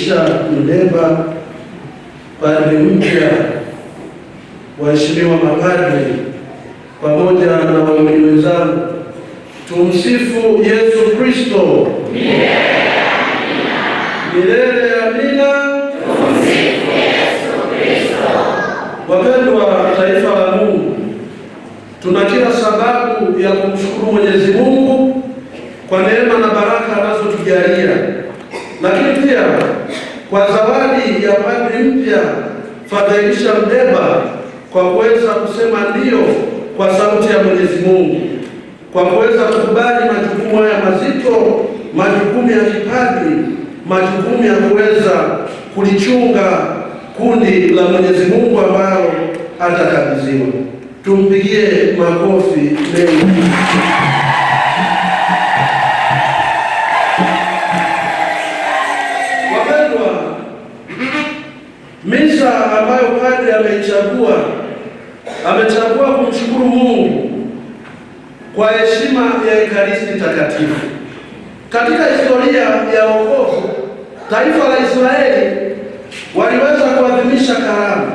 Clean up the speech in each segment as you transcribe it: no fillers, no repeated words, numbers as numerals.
Elisha Mdeba, padri mpya, waheshimiwa mapadri, pamoja na waumini wenzangu, tumsifu Yesu Kristo. Milele amina. Tumsifu Yesu Kristo. Wapendwa taifa la Mungu, tuna kila sababu ya kumshukuru Mwenyezi Mungu kwa neema na baraka anazotujalia, lakini pia kwa zawadi ya padri mpya Padre Elisha Mdeba, kwa kuweza kusema ndio kwa sauti ya Mwenyezi Mungu, kwa kuweza kukubali majukumu haya mazito, majukumu ya kipadri, majukumu ya kuweza kulichunga kundi la Mwenyezi Mungu ambalo atakabidhiwa. Tumpigie makofi mengi. Wapendwa, misa ambayo padri amechagua kumshukuru Mungu kwa heshima ya Ekaristi Takatifu. Katika historia ya wokovu, taifa la Israeli waliweza kuadhimisha karamu,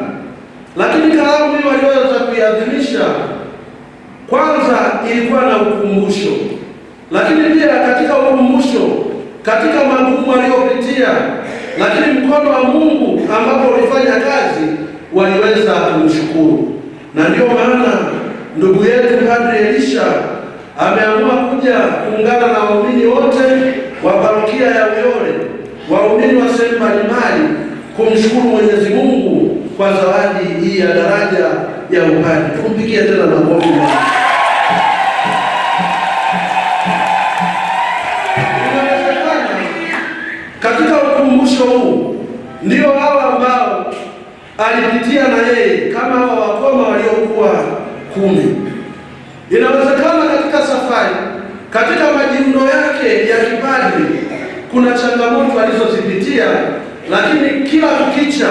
lakini karamu hii waliweza kuiadhimisha, kwanza ilikuwa na ukumbusho, lakini pia katika ukumbusho, katika magumu waliopitia, lakini mkono wa Mungu ambapo ulifanya kazi, waliweza kumshukuru. Na ndio maana ndugu yetu Padre Elisha ameamua kuja kuungana na waumini wote wa parokia ya Uyole, waumini wa sehemu mbalimbali, kumshukuru Mwenyezi Mungu kwa zawadi hii ya daraja ya upadri. Tumpigie tena makofi. Inawezekana katika ukumbusho huu ndio hawa ambao alipitia na yeye, kama hawa wakoma waliokuwa 10. Inawezekana katika safari, katika majiundo yake ya kipadri, kuna changamoto alizozipitia, lakini kila kukicha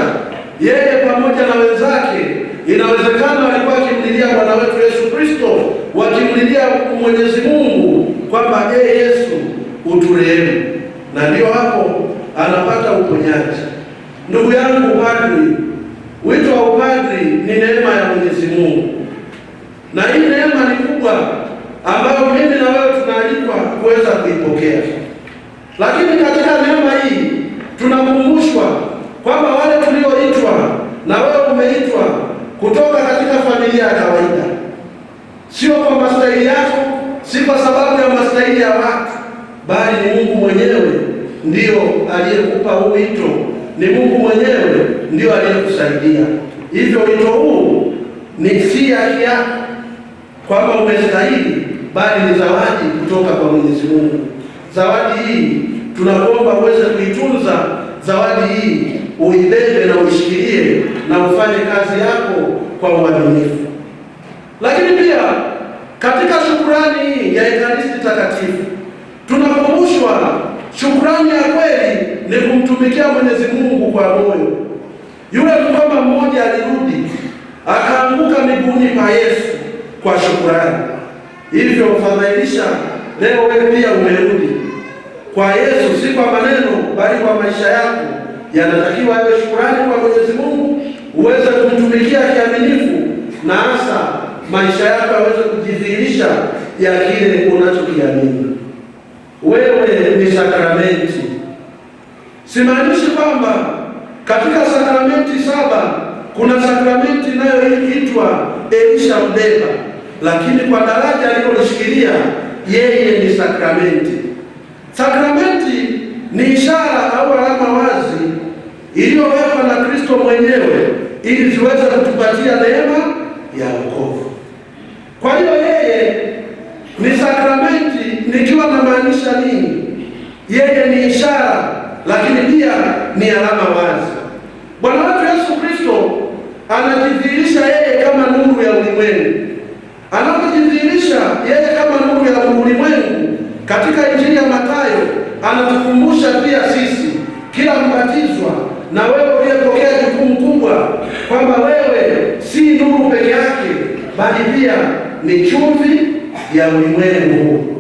yeye pamoja na wenzake, inawezekana walikuwa wakimlilia Bwana wetu Yesu Kristo, wakimlilia Mwenyezi Mungu kwamba Yesu uturehemu, na ndio hapo anapata uponyaji. Ndugu yangu padri, wito wa upadri ni neema ya Mwenyezi Mungu, na hii neema ni kubwa ambayo mimi na wewe tunaalikwa kuweza kuipokea. Lakini katika neema hii tunakumbushwa kwamba wale tulioitwa, na wewe umeitwa kutoka katika familia ya kawaida, sio kwa maslahi yako, si kwa sababu ya maslahi ya watu, bali ni Mungu mwenyewe ndio aliyekupa huu wito, ni Mungu mwenyewe ndio aliyekusaidia. Hivyo wito huu ni si haki yako kwamba umestahili, bali ni zawadi kutoka kwa Mwenyezi Mungu. Zawadi hii tunakuomba uweze kuitunza, zawadi hii uibebe na uishikilie na ufanye kazi yako kwa uaminifu. Lakini pia katika shukrani hii ya Ekaristi Takatifu tunakumbushwa shukrani ya kweli ni kumtumikia Mwenyezi Mungu kwa moyo. Yule mkoma mmoja alirudi akaanguka miguuni pa Yesu kwa shukrani. Hivyo Padre Elisha, leo wewe pia umerudi kwa Yesu, si kwa maneno bali kwa maisha yako. Yanatakiwa awe shukrani kwa Mwenyezi Mungu, uweze kumtumikia kiaminifu, na hasa maisha yako yaweze kujidhihirisha ya kile unachokiamini. Wewe ni sakramenti. Simaanishi kwamba katika sakramenti 7 kuna sakramenti inayoitwa Elisha Mdeba, lakini kwa daraja alilolishikilia yeye ni sakramenti. Sakramenti ni ishara au alama wazi iliyowekwa na Kristo mwenyewe ili ziweze kutupatia neema ya wokovu. Kwa hiyo yeye ni sakramenti, nikiwa na maanisha nini? Yeye ni ishara, lakini pia ni alama wazi. Bwana wetu Yesu Kristo anajidhihirisha yeye kama nuru ya ulimwengu. Anapojidhihirisha yeye kama nuru ya ulimwengu katika Injili ya Mathayo, anatukumbusha pia sisi, kila mbatizwa na wewe uliyepokea jukumu kubwa, kwamba wewe si nuru peke yake, bali pia ni chumvi ya ulimwengu.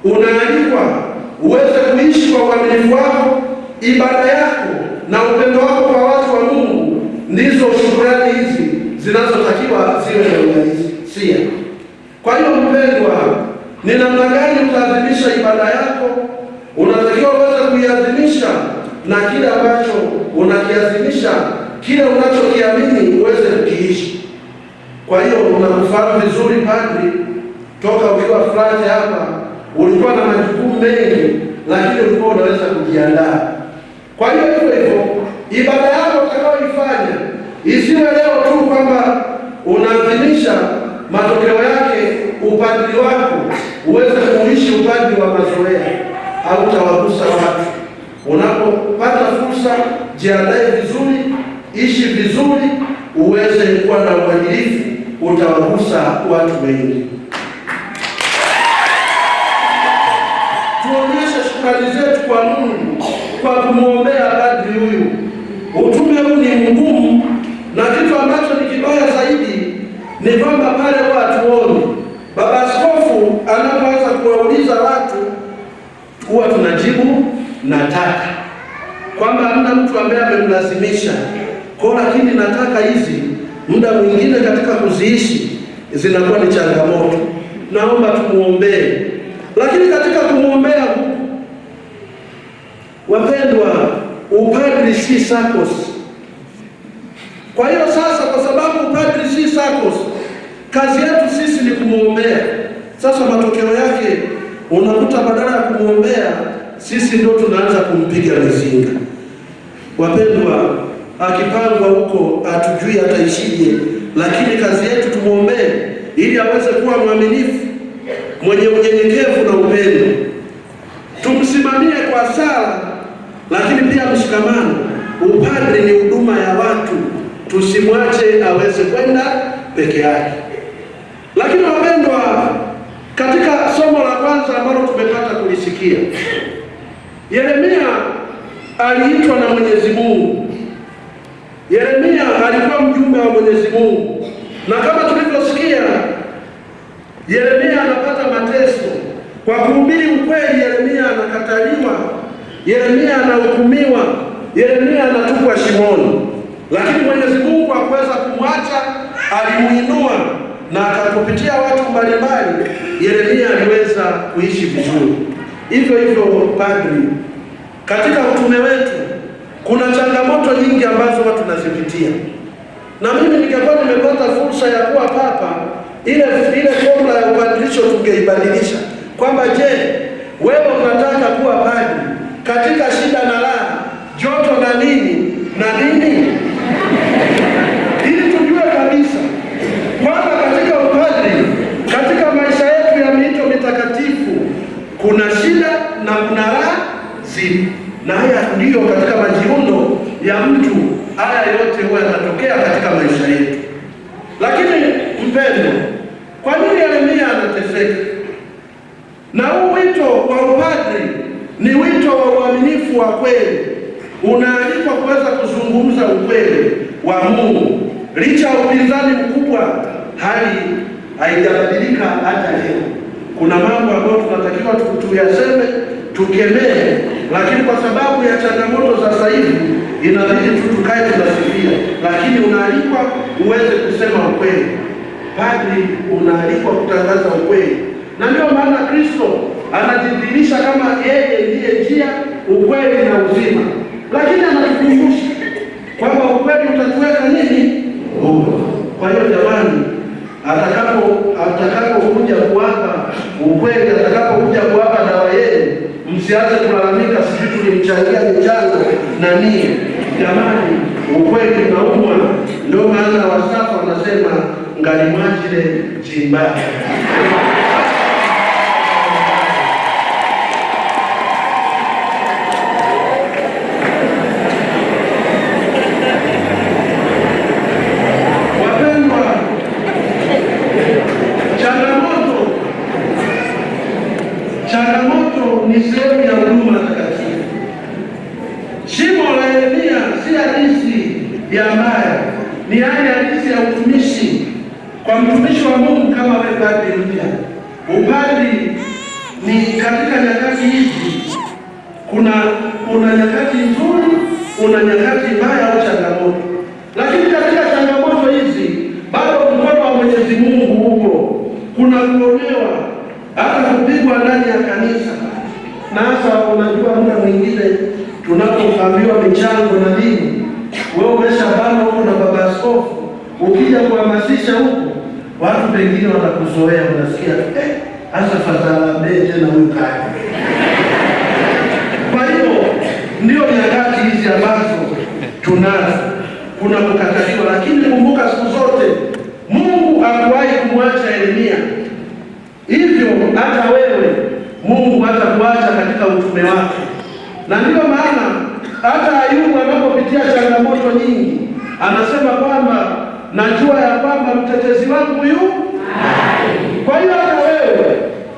Unaalikwa uweze kuishi kwa uaminifu wako, ibada yako na upendo wako kwa watu wa Mungu, ndizo shukrani hizi zinazotakiwa ziwe na uhalisia. Kwa hiyo mpendwa, ni namna gani utaadhimisha ibada yako? Unatakiwa uweze kuiadhimisha na kile ambacho unakiadhimisha, kile unachokiamini uweze kukiishi. Kwa hiyo unakufahamu vizuri padri, toka ukiwa frate hapa ulikuwa na majukumu mengi, lakini ulikuwa unaweza kujiandaa. Kwa hiyo hivyo ibada yako utakayoifanya isiwe leo tu kwamba unaadhimisha, matokeo yake upadri wako uweze kuishi upadri wa mazoea au utawagusa watu. Unapopata fursa, jiandae vizuri, ishi vizuri, uweze kuwa na uadilifu, utawagusa watu wengi. Tuonyeshe shukrani zetu kwa Mungu kwa kumwombea padri huyu. Utume huu ni mgumu, na kitu ambacho ni kibaya zaidi ni kwamba pale watuoni baba askofu anapoanza kuwauliza watu, huwa tunajibu nataka, kwamba hamna mtu ambaye amemlazimisha kwa, lakini nataka hizi muda mwingine katika kuziishi zinakuwa ni changamoto. Naomba tumuombee. Lakini katika kumwombea huku, wapendwa, upadri si SACCOS. Kwa hiyo sasa, kwa sababu upadri si SACCOS, kazi yetu sisi ni kumwombea. Sasa matokeo yake unakuta badala ya kumwombea, sisi ndio tunaanza kumpiga mizinga. Wapendwa, akipangwa huko hatujui ataishije, lakini kazi yetu tumwombee ili aweze kuwa mwaminifu, mwenye unyenyekevu na upendo. Tumsimamie kwa sala, lakini pia mshikamano. Upadri ni huduma ya watu, tusimwache aweze kwenda peke yake. Lakini wapendwa, katika somo la kwanza ambalo tumepata kulisikia, Yeremia aliitwa na Mwenyezi Mungu. Yeremia alikuwa mjumbe wa Mwenyezi Mungu, na kama tulivyosikia, Yeremia anapata mateso kwa kuhubiri ukweli. Yeremia anakataliwa, Yeremia anahukumiwa, Yeremia anatupwa shimoni, lakini Mwenyezi Mungu hakuweza kumwacha, alimuinua, na akakupitia watu mbalimbali Yeremia aliweza kuishi vizuri. Hivyo hivyo padri, katika utume wetu kuna changamoto nyingi ambazo watu tunazipitia, na mimi ningekuwa nimepata fursa ya kuwa papa, ile formula ya ubadilisho tungeibadilisha, kwamba je, wewe unataka kuwa padri katika shida na raha, joto na nini na nini, ili tujue kabisa kwamba katika upadri, katika maisha yetu ya miito mitakatifu kuna shida na kuna raha zipo, na haya ndiyo katika majiundo ya mtu, haya yote huwa yanatokea katika maisha yetu. Lakini mpendo, kwa nini Yeremia anateseka? Na huu wito wa upadri ni wito wa uaminifu wa kweli. Unaalikwa kuweza kuzungumza ukweli wa Mungu licha ya upinzani mkubwa. Hali haijabadilika hata leo. Kuna mambo ambayo tunatakiwa tuyaseme, tukemee, lakini kwa sababu ya changamoto za sasa hivi inabidi tukae tunasifia, lakini unaalikwa uweze kusema ukweli. Padri unaalikwa kutangaza ukweli, na ndio maana Kristo anajidhihirisha kama yeye ndiye njia, ukweli na uzima, lakini anatukumbusha kwamba ukweli utatuweka nini? Kwa hiyo jamani, atakapokuja kuwapa ukweli, atakapokuja kuwapa dawa yenu, msianze kulalamika sisi tulimchangia michango na nini. Jamani, ukweli unaumwa. Ndio maana Wasafu wanasema ngalimwajile jimba. Changamoto ni sehemu ya huduma takatifu. Shimo la Yeremia si hadithi ya mbaya, ni hali halisi ya utumishi kwa mtumishi wa Mungu kama wewe padri mpya. Upadri ni katika nyakati hizi, kuna nyakati nzuri una nyakati mbaya au changamoto, lakini katika changamoto hizi bado mkono wa Mwenyezi Mungu upo. Kuna kuonewa, hata kupigwa ndani ya kanisa. Na hasa unajua, muda mwingine tunapoambiwa michango na dini, wewe umeshabana huko na baba askofu, ukija kuhamasisha huko, watu pengine wanakuzoea, unasikia hasa fadhala tena huyu kaya. Kwa hiyo ndio nyakati hizi ambazo tunazo, kuna kukataliwa, lakini kumbuka siku zote Mungu hakuwahi kumwacha Yeremia. Hivyo hata wewe Mungu hatakuacha katika utume wako. Na ndio maana hata Ayubu anapopitia changamoto nyingi anasema kwamba najua ya kwamba mtetezi wangu yu hai. Kwa hiyo hata wewe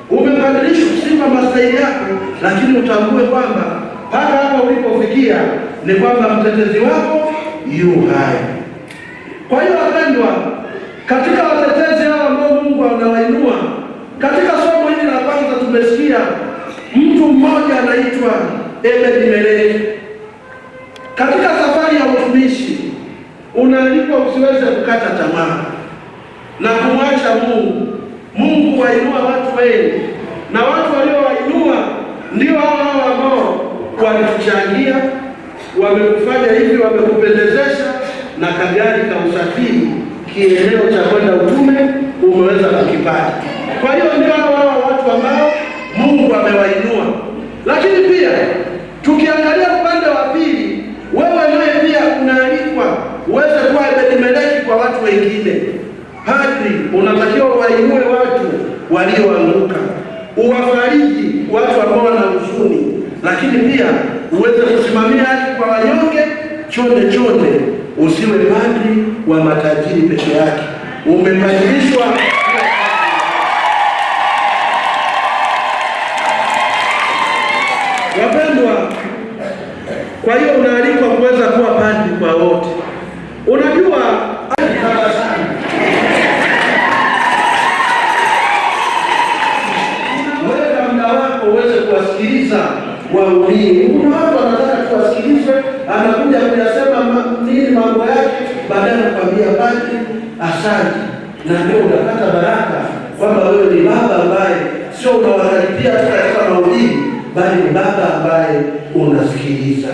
umebadilishwa kusima maslahi yako, lakini utambue kwamba mpaka hapa ulipofikia ni kwamba mtetezi wako yu hai. Kwa hiyo wapendwa, katika watetezi hao ambao Mungu anawainua, katika somo hili la kwanza tumesikia mtu mmoja anaitwa Ebed-Meleki. Katika safari ya utumishi unaalikwa usiweze kukata tamaa na kumwacha Mungu. Mungu wainua watu wengi, na watu waliowainua ndio hao ambao walituchangia, wamekufanya hivi, wamekupendezesha na kagari ka usafiri kieneo cha kwenda utume umeweza kukipata. Kwa hiyo ndio hao watu ambao Mungu amewainua. Lakini pia tukiangalia upande wa pili, wewe naye pia unaalikwa uweze kuwa Ebed-Meleki kwa watu wengine. Padri unatakiwa wainue watu walioanguka, uwafariji watu ambao wana huzuni, lakini pia uweze kusimamia haki kwa wanyonge. Chonde chonde, usiwe padri wa matajiri peke yake. Umebadilishwa. Wapendwa, kwa hiyo unaalikwa kuweza kuwa padri kwa wote. Unajua weka muda wako uweze kuwasikiliza waumini. Kuna watu wanataka kuwasikilizwe, anakuja kuyasema nini mambo yake, baadaye anakuambia padri asante, na ndio unapata baraka kwamba wewe ni baba ambaye sio unawakaribia tu katika mahubiri, bali ni baba ambaye unasikiliza.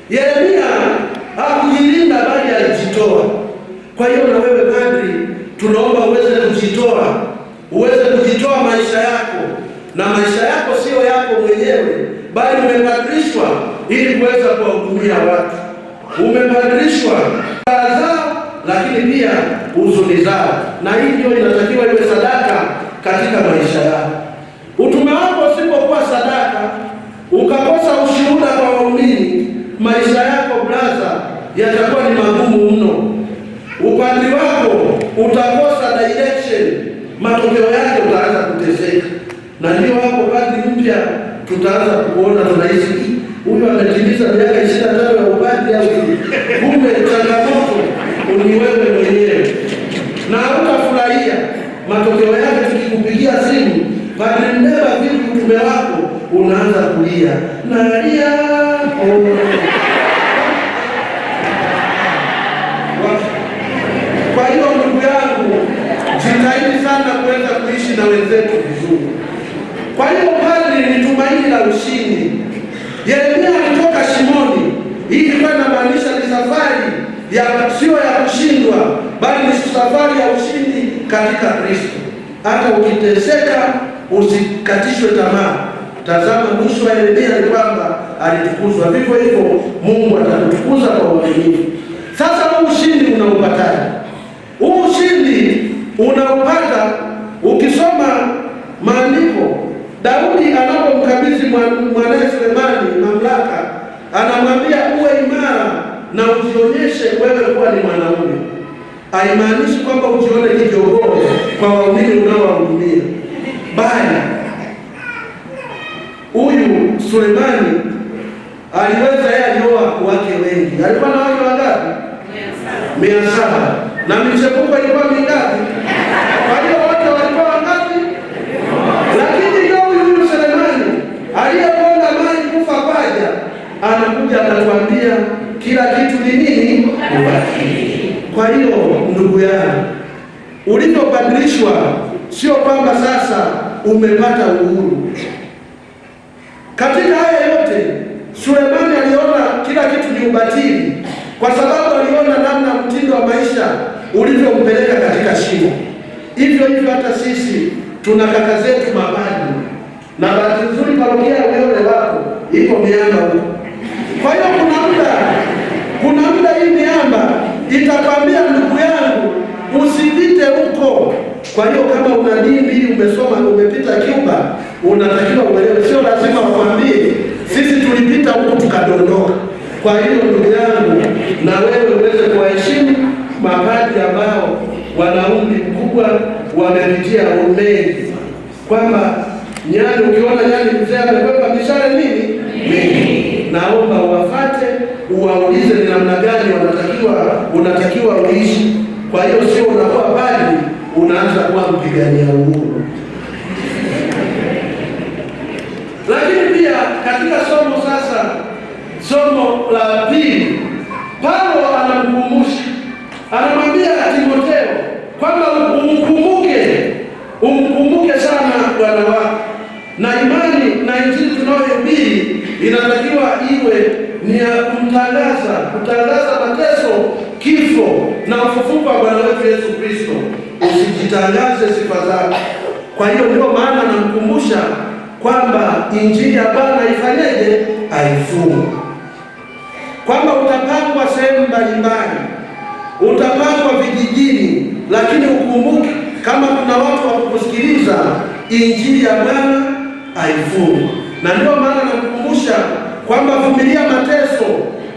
Yeremia hakujilinda bali alijitoa. Kwa hiyo na wewe padri, tunaomba uweze kujitoa, uweze kujitoa maisha yako, na maisha yako sio yako mwenyewe, bali umepadrishwa ili kuweza kuwahudumia watu. Umepadrishwa furaha zao, lakini pia huzuni zao, na hii ndio inatakiwa iwe sadaka katika maisha yako. Utume wako usipokuwa sadaka, ukakosa ushuhuda kwa waumini, maisha yako blaza yatakuwa ni magumu mno. Upadri wako utakosa direction, matokeo yake utaanza kuteseka. Na ndio hapo padri mpya tutaanza kuona, tunahisi huyu ametimiza miaka 25 ya upadri au kumbe changamoto ni wewe mwenyewe, na utafurahia matokeo yake. Tukikupigia simu, padri mbeba vipi utume wako, unaanza kulia nalia. Kwa hiyo ndugu yangu, jitahidi sana kuweza kuishi na wenzetu vizuri. Kwa hiyo padri ni tumaini la ushindi. Yeremia alitoka shimoni. Hii ilikuwa inamaanisha ni safari ya sio ya kushindwa, bali ni safari ya ushindi katika Kristo. Hata ukiteseka usikatishwe tamaa. Tazama mwisho wa Yeremia ni kwamba alitukuzwa. Vivyo hivyo Mungu atatukuza kwa uaminifu. Sasa huu ushindi unaupataje? Huu ushindi unaupata ukisoma maandiko. Daudi anapomkabidhi mwanae Sulemani mamlaka, anamwambia uwe imara na ujionyeshe wewe kuwa ni mwanaume. Haimaanishi kwamba ujione kijogoo kwa waumini unaowahudumia, bali huyu Sulemani aliweza yeye alioa wake wengi. Alikuwa na wake wangapi? 700. Na michepuko ilikuwa mingapi? Kwa hiyo wote walikuwa wangapi? Lakini ndio huyu Sulemani sio kwamba sasa umepata uhuru. Katika haya yote Sulemani aliona kila kitu ni ubatili, kwa sababu aliona namna mtindo wa maisha ulivyompeleka katika shimo. Hivyo hivyo hata sisi tuna kaka zetu mapadri, na bahati nzuri parokia ya Uyole wako iko miamba huko. Kwa hiyo kuna muda hii miamba itakwambia, ndugu yangu, usipite huko. Kwa hiyo kama una dini, umesoma, umepita Cuba, unatakiwa uelewe, sio lazima wakwambie sisi tulipita huko tukadondoka. Kwa hiyo ndugu yangu, na wewe uweze kuwaheshimu mapadri ambao wana umri mkubwa, wamepitia mengi, kwamba nyani, ukiona nyani mzee amebeba mishale nini mingi, naomba uwafate, uwaulize ni namna gani unatakiwa uishi. Kwa hiyo sio unakuwa padri unaanza kuwa mpigania uhuru. Lakini pia katika somo la pili, Paulo anamkumbusha, anamwambia Timotheo kwamba umkumbuke sana Bwana wako, na imani na injili tunayohubiri inatakiwa iwe ni ya kutangaza mateso, kifo na ufufuko wa Bwana wetu Yesu Kristo. Usijitangaze sifa zake. Kwa hiyo ndio maana namkumbusha kwamba injili ya Bwana ifanyeje? Haifungwi. Kwamba utapangwa sehemu mbalimbali, utapangwa vijijini, lakini ukumbuke kama kuna watu wa kukusikiliza, injili ya Bwana haifungwi. Na ndio maana nakukumbusha kwamba vumilia mateso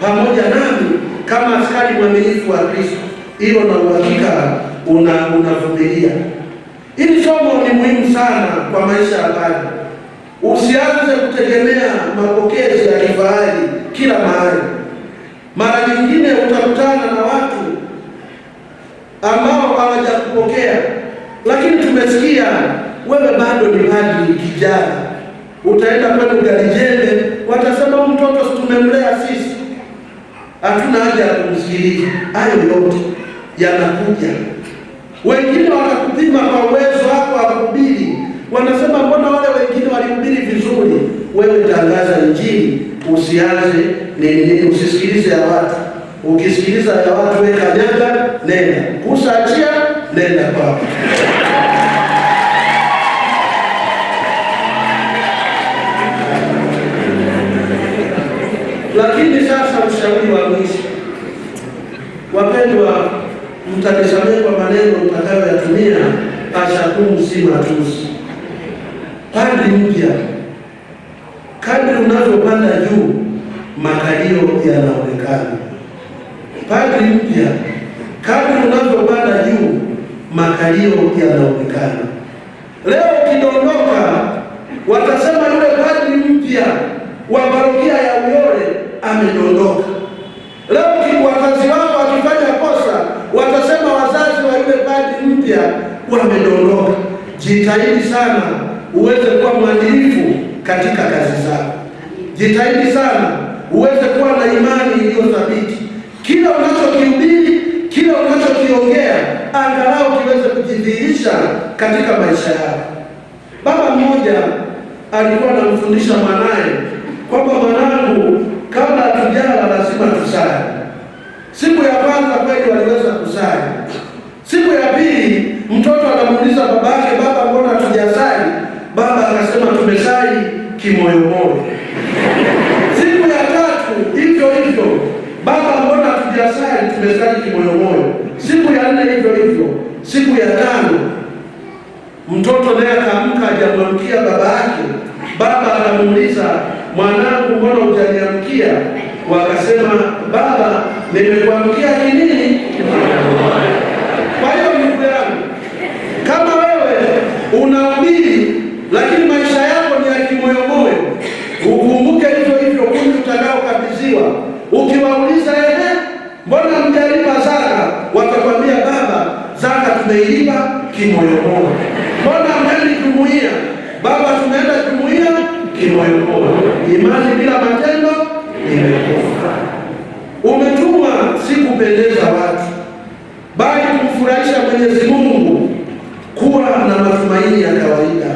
pamoja nami kama askari mwaminifu wa Kristo. Hilo na uhakika unavumilia. Hili somo ni muhimu sana kwa maisha ya padri. Usianze kutegemea mapokezi ya kifahari kila mahali. Mara nyingine utakutana na watu ambao hawajakupokea, lakini tumesikia wewe bado ni padri kijana. Utaenda kwenda Garijembe, watasema mtoto tumemlea sisi, hatuna haja ya kumsikiliza. Hayo yote yanakuja. Wengine watakupima kwa uwezo wako wa kuhubiri, wanasema mbona wale wengine walihubiri vizuri. Wewe tangaza injili, usianze nini, usisikilize ya watu. Ukisikiliza ya watu, wewe kanyaga, nenda. Kusaachia, nenda kwako. Lakini sasa ushauri wa mwisho, wapendwa, mtanisamehe kwa maneno mtakayoyatumia, ashakumu si matusi. Padri mpya, kadri unavyopanda juu, makalio yanaonekana. Padri mpya, kadri unavyopanda juu, makalio yanaonekana. Leo ukidondoka, watasema yule padri mpya wa parokia ya Uyole amedondoka. Leo wazazi wako wakifanya kosa, watasema wazazi wa yule padri mpya wamedondoka. Jitahidi sana uweze kuwa mwadilifu katika kazi zako. Jitahidi sana uweze kuwa na imani iliyo thabiti. Kila unachokihubiri, kila unachokiongea, angalau kiweze kujidhihirisha katika maisha yako. Baba mmoja alikuwa anamfundisha mwanae kwamba, mwanangu, kabla hatujala lazima tusali. Siku ya kwanza kweli waliweza kusali. Siku ya pili mtoto anamuuliza babake, baba, mbona hatujasali? Baba akasema tumesali kimoyomoyo. Siku ya tatu hivyo hivyo, baba, mbona hatujasali? Tumesali kimoyomoyo. Siku ya nne hivyo hivyo. Siku ya tano mtoto naye akaamka, hajamwamkia baba yake. Baba anamuuliza, mwanangu, mbona hujaniamkia? Wakasema, baba, nimekuamkia kinini? Kwa hiyo ndugu yangu, kama wewe unahubiri lakini maisha yako ni ya kimoyomoyo, ukumbuke hivyo hivyo kundi utakaokabidhiwa. Ukiwauliza, mbona mjalipa zaka? Watakwambia, baba, zaka tumeilipa kimoyomoyo. Mbona mmendi jumuiya? Baba, tumeenda jumuiya kimoyomoyo. Imani bila matendo imekufa. Umetumwa si kupendeza watu, bali kumfurahisha Mwenyezi Mungu. Kuwa na matumaini ya kawaida.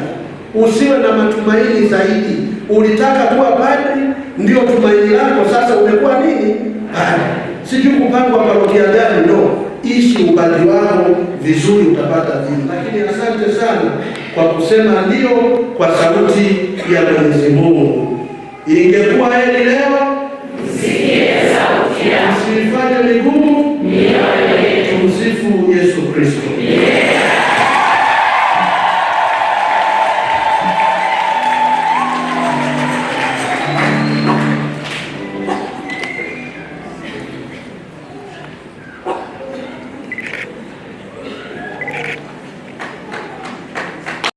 Usiwe na matumaini zaidi. Ulitaka kuwa padri, ndio tumaini lako, sasa umekuwa nini? Padri. Sijui kupangwa parokia gani, no. Ishi upadri wako vizuri, utapata dhiki. Lakini asante sana kwa kusema ndio kwa sauti ya Mwenyezi Mungu. Ingekuwa heri leo msikie sauti yake, msifanye migumu mioyo yetu. Tumsifu Yesu Kristo.